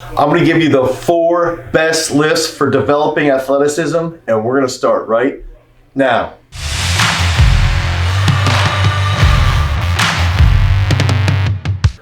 I'm going to give you the 4 best lifts for developing athleticism, and we're going to start right now.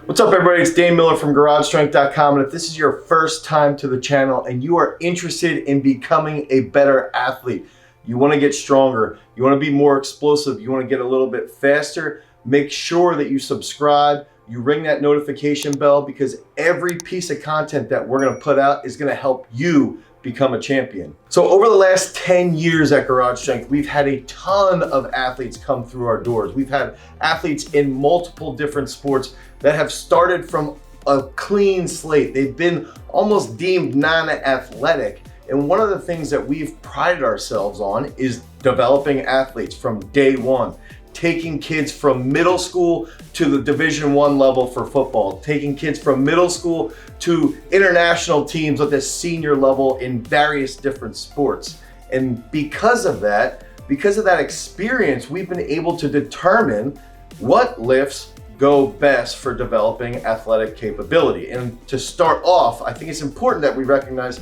What's up, everybody? It's Dane Miller from GarageStrength.com, and if this is your first time to the channel and you are interested in becoming a better athlete, you want to get stronger, you want to be more explosive, you want to get a little bit faster, make sure that you subscribe, you ring that notification bell, because every piece of content that we're going to put out is going to help you become a champion. So over the last 10 years at Garage Strength, we've had a ton of athletes come through our doors. We've had athletes in multiple different sports that have started from a clean slate. They've been almost deemed non-athletic. And one of the things that we've prided ourselves on is developing athletes from day one. Taking kids from middle school to the Division I level for football, taking kids from middle school to international teams at the senior level in various different sports. And because of that experience, we've been able to determine what lifts go best for developing athletic capability. And to start off, I think it's important that we recognize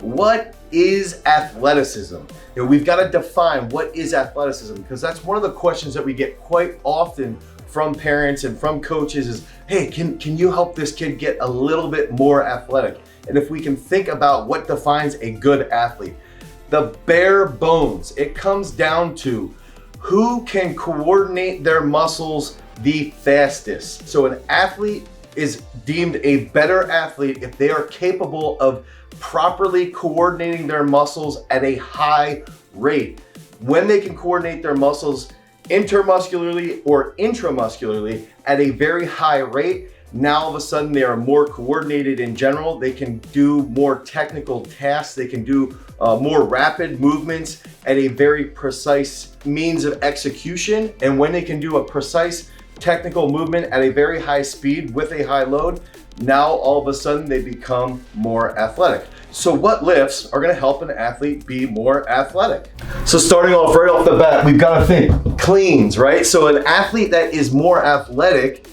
what is athleticism. We've got to define what is athleticism, because that's one of the questions that we get quite often from parents and from coaches is, hey, can you help this kid get a little bit more athletic? And if we can think about what defines a good athlete, the bare bones, it comes down to who can coordinate their muscles the fastest. So an athlete is deemed a better athlete if they are capable of properly coordinating their muscles at a high rate. When they can coordinate their muscles intermuscularly or intramuscularly at a very high rate, now all of a sudden they are more coordinated in general. They can do more technical tasks. They can do more rapid movements at a very precise means of execution. And when they can do a precise technical movement at a very high speed with a high load, now all of a sudden they become more athletic. So what lifts are going to help an athlete be more athletic? So starting off right off the bat, we've got to think cleans, right? So an athlete that is more athletic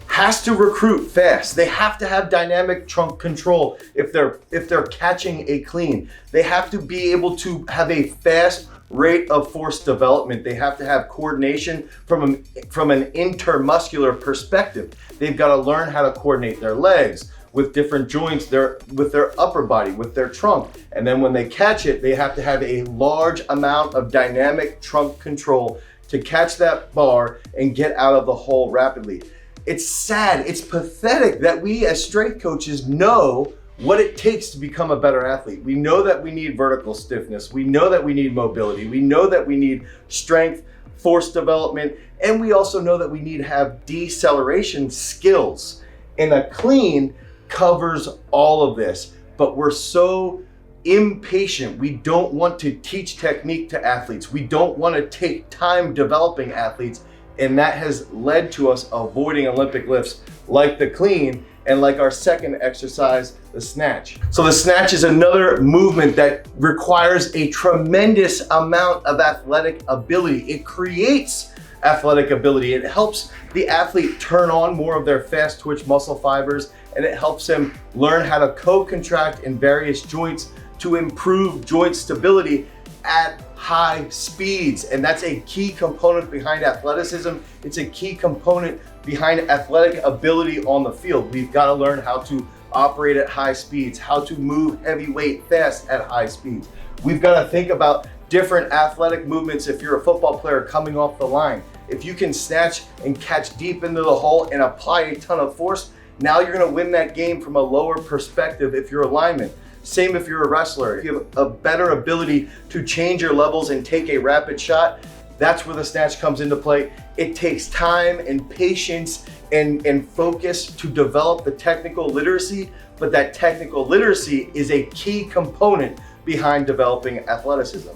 has to recruit fast. They have to have dynamic trunk control if they're catching a clean. They have to be able to have a fast rate of force development. They have to have coordination from an intermuscular perspective. They've got to learn how to coordinate their legs with different joints, with their upper body, with their trunk. And then when they catch it, they have to have a large amount of dynamic trunk control to catch that bar and get out of the hole rapidly. It's sad, it's pathetic that we as strength coaches know what it takes to become a better athlete. We know that we need vertical stiffness. We know that we need mobility. We know that we need strength, force development, and we also know that we need to have deceleration skills. And a clean covers all of this, but we're so impatient. We don't want to teach technique to athletes. We don't want to take time developing athletes, and that has led to us avoiding Olympic lifts like the clean and like our second exercise, the snatch. So the snatch is another movement that requires a tremendous amount of athletic ability. It creates athletic ability. It helps the athlete turn on more of their fast twitch muscle fibers, and it helps them learn how to co-contract in various joints to improve joint stability at high speeds. And that's a key component behind athleticism. It's a key component behind athletic ability on the field. We've got to learn how to operate at high speeds, how to move heavy weight fast at high speeds. We've got to think about different athletic movements. If you're a football player coming off the line, if you can snatch and catch deep into the hole and apply a ton of force, now you're going to win that game from a lower perspective if you're a lineman. Same if you're a wrestler. If you have a better ability to change your levels and take a rapid shot, that's where the snatch comes into play. It takes time and patience and focus to develop the technical literacy, but that technical literacy is a key component behind developing athleticism.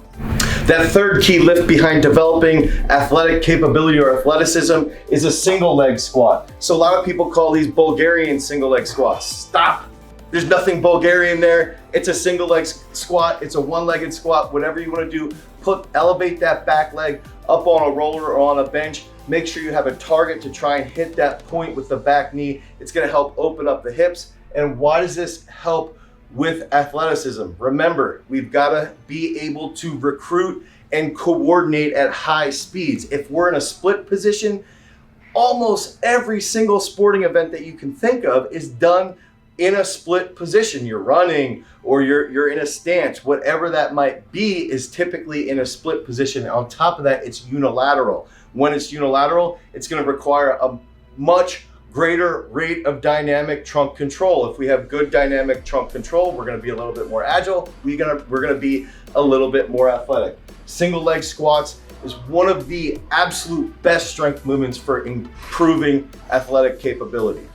That third key lift behind developing athletic capability or athleticism is a single leg squat. So a lot of people call these Bulgarian single leg squats. Stop. There's nothing Bulgarian there. It's a single leg squat. It's a one-legged squat. Whatever you want to do, elevate that back leg up on a roller or on a bench. Make sure you have a target to try and hit that point with the back knee. It's going to help open up the hips And why does this help with athleticism? Remember, we've got to be able to recruit and coordinate at high speeds. If we're in a split position, almost every single sporting event that you can think of is done in a split position. You're running or you're in a stance, whatever that might be is typically in a split position. On top of that, it's unilateral. When it's unilateral, it's going to require a much greater rate of dynamic trunk control. If we have good dynamic trunk control, we're going to be a little bit more agile. We're going to be a little bit more athletic. Single leg squats is one of the absolute best strength movements for improving athletic capability.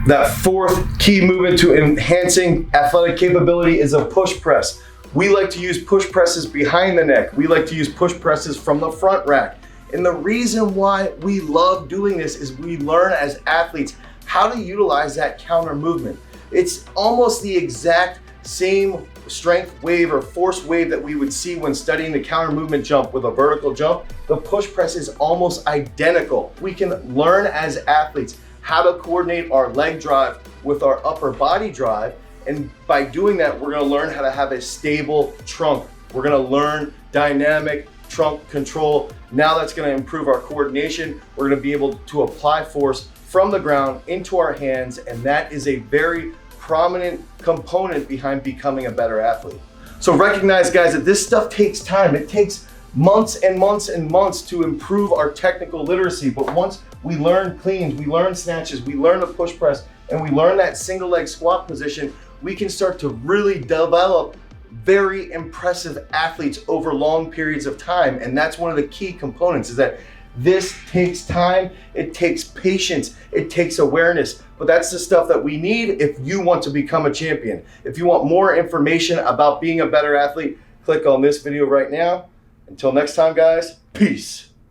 That fourth key movement to enhancing athletic capability is a push press. We like to use push presses behind the neck. We like to use push presses from the front rack. And the reason why we love doing this is we learn as athletes how to utilize that counter movement. It's almost the exact same strength wave or force wave that we would see when studying the counter movement jump with a vertical jump. The push press is almost identical. We can learn as athletes how to coordinate our leg drive with our upper body drive. And by doing that, we're gonna learn how to have a stable trunk. We're gonna learn dynamic trunk control. Now that's gonna improve our coordination. We're gonna be able to apply force from the ground into our hands, and that is a very prominent component behind becoming a better athlete. So recognize, guys, that this stuff takes time. It takes months and months and months to improve our technical literacy, but once we learn cleans, we learn snatches, we learn the push press, and we learn that single leg squat position, we can start to really develop very impressive athletes over long periods of time. And that's one of the key components, is that this takes time, it takes patience, it takes awareness, but that's the stuff that we need if you want to become a champion. If you want more information about being a better athlete, click on this video right now. Until next time, guys, peace.